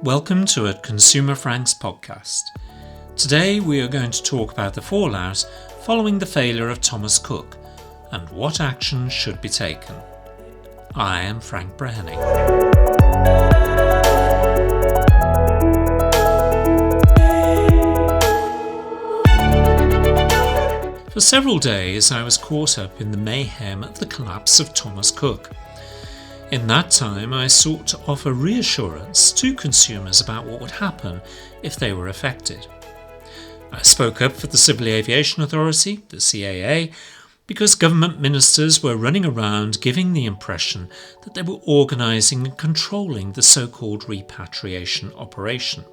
Welcome to a Consumer Franks podcast. Today we are going to talk about the fallout following the failure of Thomas Cook and what action should be taken. I am Frank Brehening. For several days I was caught up in the mayhem of the collapse of Thomas Cook. In that time, I sought to offer reassurance to consumers about what would happen if they were affected. I spoke up for the Civil Aviation Authority, the CAA, because government ministers were running around giving the impression that they were organising and controlling the so-called repatriation operation.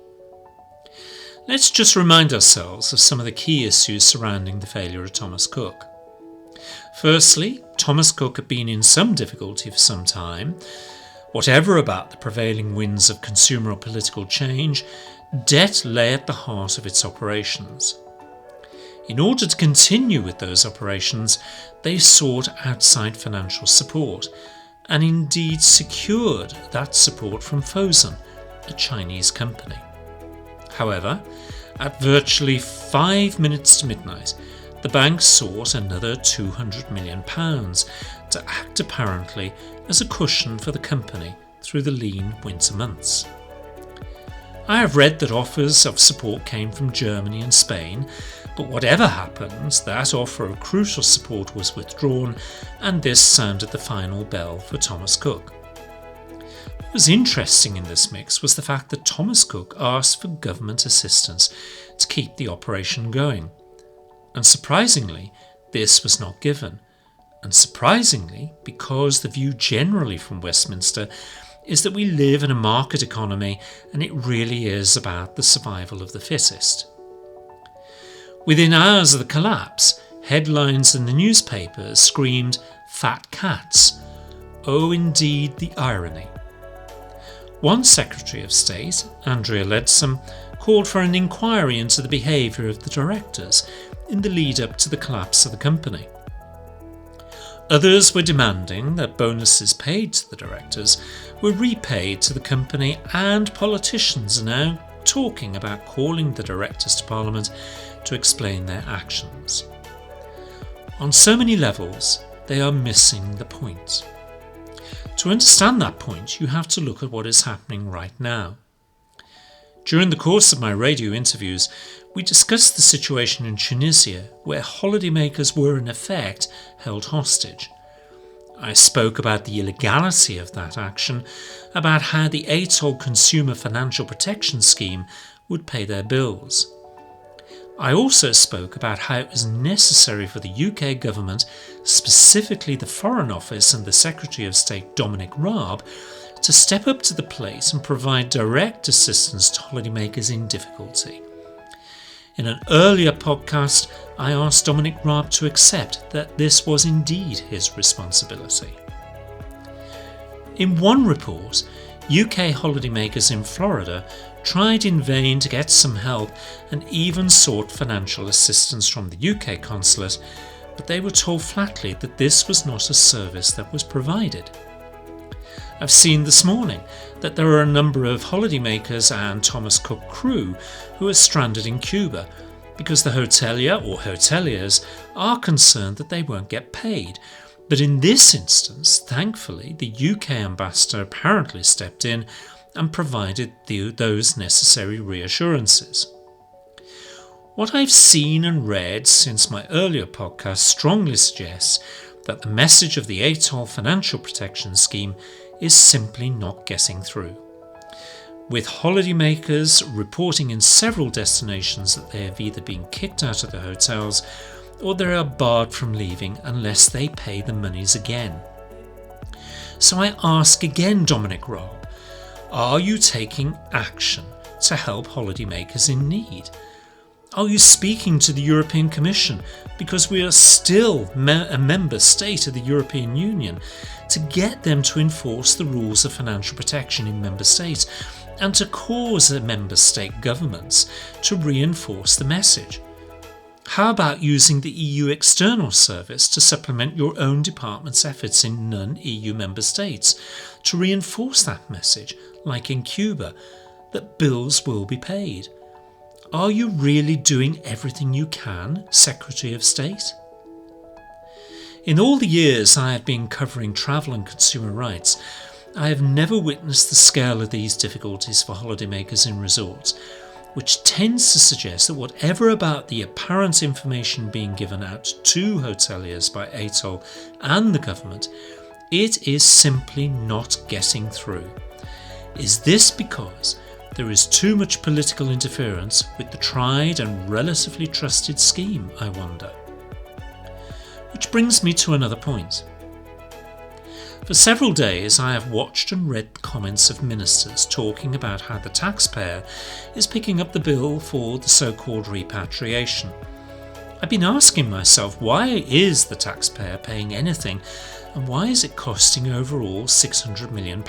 Let's just remind ourselves of some of the key issues surrounding the failure of Thomas Cook. Firstly, Thomas Cook had been in some difficulty for some time. Whatever about the prevailing winds of consumer or political change, debt lay at the heart of its operations. In order to continue with those operations, they sought outside financial support, and indeed secured that support from Fosun, a Chinese company. However, at virtually 5 minutes to midnight, the bank sought another £200 million to act apparently as a cushion for the company through the lean winter months. I have read that offers of support came from Germany and Spain, but whatever happened, that offer of crucial support was withdrawn, and this sounded the final bell for Thomas Cook. What was interesting in this mix was the fact that Thomas Cook asked for government assistance to keep the operation going. And surprisingly, this was not given. And surprisingly, because the view generally from Westminster is that we live in a market economy and it really is about the survival of the fittest. Within hours of the collapse, headlines in the newspapers screamed, "Fat cats." Oh, indeed, the irony. One Secretary of State, Andrea Leadsom, called for an inquiry into the behaviour of the directors in the lead-up to the collapse of the company. Others were demanding that bonuses paid to the directors were repaid to the company, and politicians are now talking about calling the directors to Parliament to explain their actions. On so many levels, they are missing the point. To understand that point, you have to look at what is happening right now. During the course of my radio interviews, we discussed the situation in Tunisia, where holidaymakers were in effect held hostage. I spoke about the illegality of that action, about how the ATOL Consumer Financial Protection Scheme would pay their bills. I also spoke about how it was necessary for the UK government, specifically the Foreign Office and the Secretary of State Dominic Raab, to step up to the plate and provide direct assistance to holidaymakers in difficulty. In an earlier podcast, I asked Dominic Raab to accept that this was indeed his responsibility. In one report, UK holidaymakers in Florida tried in vain to get some help and even sought financial assistance from the UK consulate, but they were told flatly that this was not a service that was provided. I've seen this morning that there are a number of holidaymakers and Thomas Cook crew who are stranded in Cuba because the hotelier or hoteliers are concerned that they won't get paid. But in this instance, thankfully, the UK ambassador apparently stepped in and provided those necessary reassurances. What I've seen and read since my earlier podcast strongly suggests that the message of the ATOL Financial Protection Scheme is simply not getting through. With holidaymakers reporting in several destinations that they have either been kicked out of the hotels or they are barred from leaving unless they pay the monies again. So I ask again, Dominic Raab, are you taking action to help holidaymakers in need? Are you speaking to the European Commission, because we are still a member state of the European Union, to get them to enforce the rules of financial protection in member states? and to cause the member state governments to reinforce the message? How about using the EU External Service to supplement your own department's efforts in non-EU member states to reinforce that message, like in Cuba, that bills will be paid? Are you really doing everything you can, Secretary of State? In all the years I have been covering travel and consumer rights, I have never witnessed the scale of these difficulties for holidaymakers in resorts, which tends to suggest that whatever about the apparent information being given out to hoteliers by ATOL and the government, it is simply not getting through. Is this because there is too much political interference with the tried and relatively trusted scheme, I wonder? Which brings me to another point. For several days I have watched and read comments of ministers talking about how the taxpayer is picking up the bill for the so-called repatriation. I've been asking myself, why is the taxpayer paying anything, and why is it costing overall £600 million?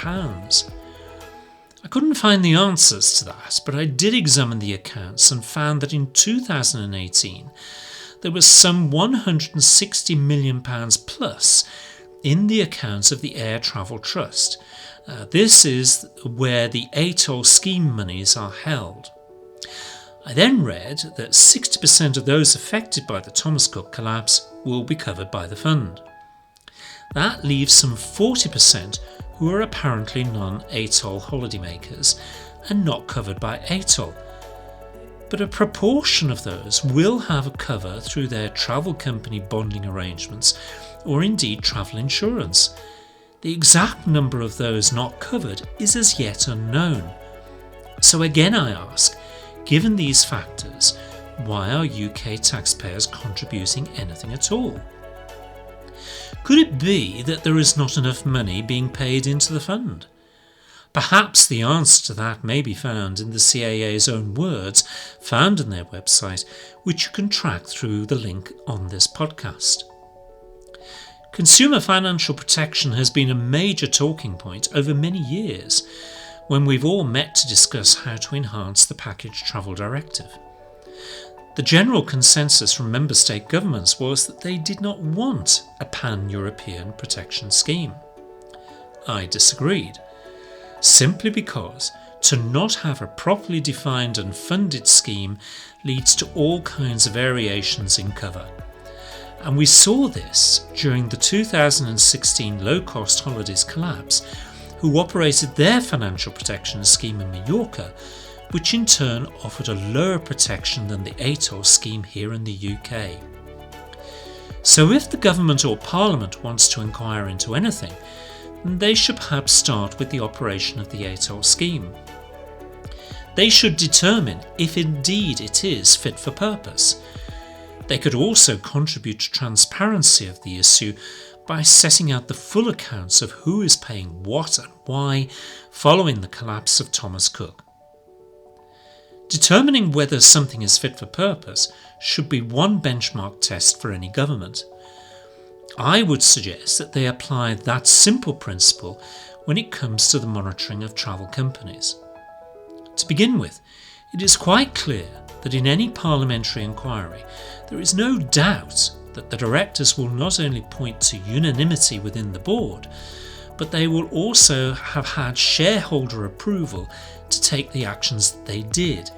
I couldn't find the answers to that, but I did examine the accounts and found that in 2018 there was some £160 million plus in the accounts of the Air Travel Trust. This is where the ATOL scheme monies are held. I then read that 60% of those affected by the Thomas Cook collapse will be covered by the fund. That leaves some 40% who are apparently non-ATOL holidaymakers and not covered by ATOL. But a proportion of those will have a cover through their travel company bonding arrangements or indeed travel insurance. The exact number of those not covered is as yet unknown. So again I ask, given these factors, why are UK taxpayers contributing anything at all? Could it be that there is not enough money being paid into the fund? Perhaps the answer to that may be found in the CAA's own words, found on their website, which you can track through the link on this podcast. Consumer financial protection has been a major talking point over many years, when we've all met to discuss how to enhance the Package Travel Directive. The general consensus from member state governments was that they did not want a pan-European protection scheme. I disagreed, simply because to not have a properly defined and funded scheme leads to all kinds of variations in cover. And we saw this during the 2016 low-cost holidays collapse, who operated their financial protection scheme in Mallorca, which in turn offered a lower protection than the ATOL scheme here in the UK. So if the government or parliament wants to inquire into anything, they should perhaps start with the operation of the ATOL scheme. They should determine if indeed it is fit for purpose. They could also contribute to transparency of the issue by setting out the full accounts of who is paying what and why following the collapse of Thomas Cook. Determining whether something is fit for purpose should be one benchmark test for any government. I would suggest that they apply that simple principle when it comes to the monitoring of travel companies. To begin with, it is quite clear that in any parliamentary inquiry, there is no doubt that the directors will not only point to unanimity within the board, but they will also have had shareholder approval to take the actions that they did.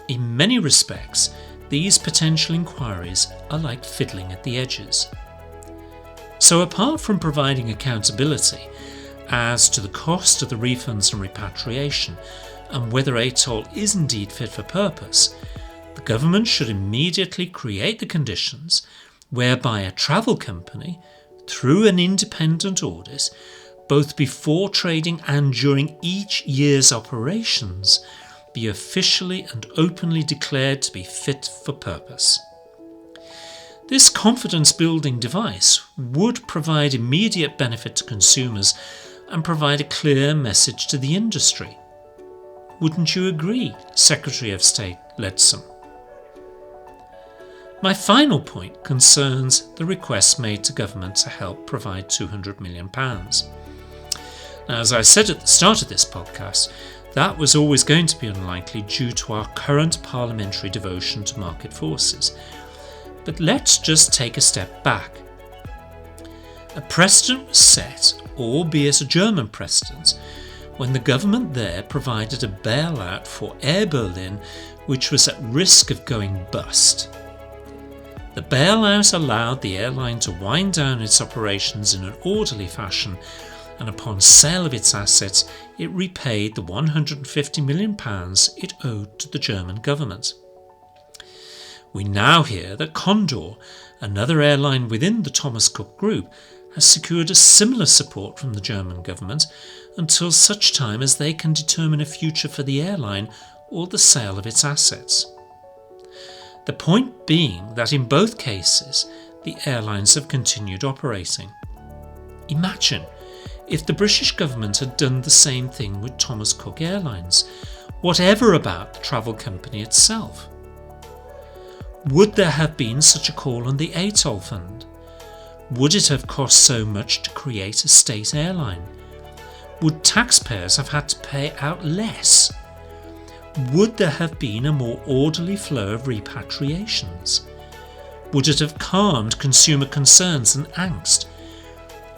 In many respects, these potential inquiries are like fiddling at the edges. So apart from providing accountability as to the cost of the refunds and repatriation and whether ATOL is indeed fit for purpose, the government should immediately create the conditions whereby a travel company, through an independent audit, both before trading and during each year's operations, be officially and openly declared to be fit for purpose. This confidence-building device would provide immediate benefit to consumers and provide a clear message to the industry. Wouldn't you agree, Secretary of State Leadsom? My final point concerns the request made to government to help provide £200 million. Now, as I said at the start of this podcast, That was always going to be unlikely due to our current parliamentary devotion to market forces. But let's just take a step back. A precedent was set, albeit a German precedent, when the government there provided a bailout for Air Berlin, which was at risk of going bust. The bailout allowed the airline to wind down its operations in an orderly fashion, and upon sale of its assets, it repaid the £150 million it owed to the German government. We now hear that Condor, another airline within the Thomas Cook Group, has secured a similar support from the German government until such time as they can determine a future for the airline or the sale of its assets. The point being that in both cases, the airlines have continued operating. Imagine if the British government had done the same thing with Thomas Cook Airlines, whatever about the travel company itself. Would there have been such a call on the ATOL fund? Would it have cost so much to create a state airline? Would taxpayers have had to pay out less? Would there have been a more orderly flow of repatriations? Would it have calmed consumer concerns and angst?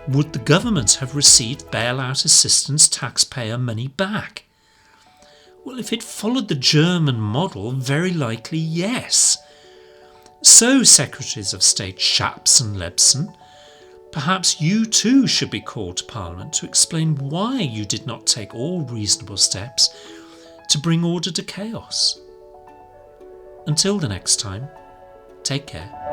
Would the government have received bailout assistance taxpayer money back? Well, if it followed the German model, very likely yes. So, Secretaries of State Schatz and Lebson, perhaps you too should be called to Parliament to explain why you did not take all reasonable steps to bring order to chaos. Until the next time, take care.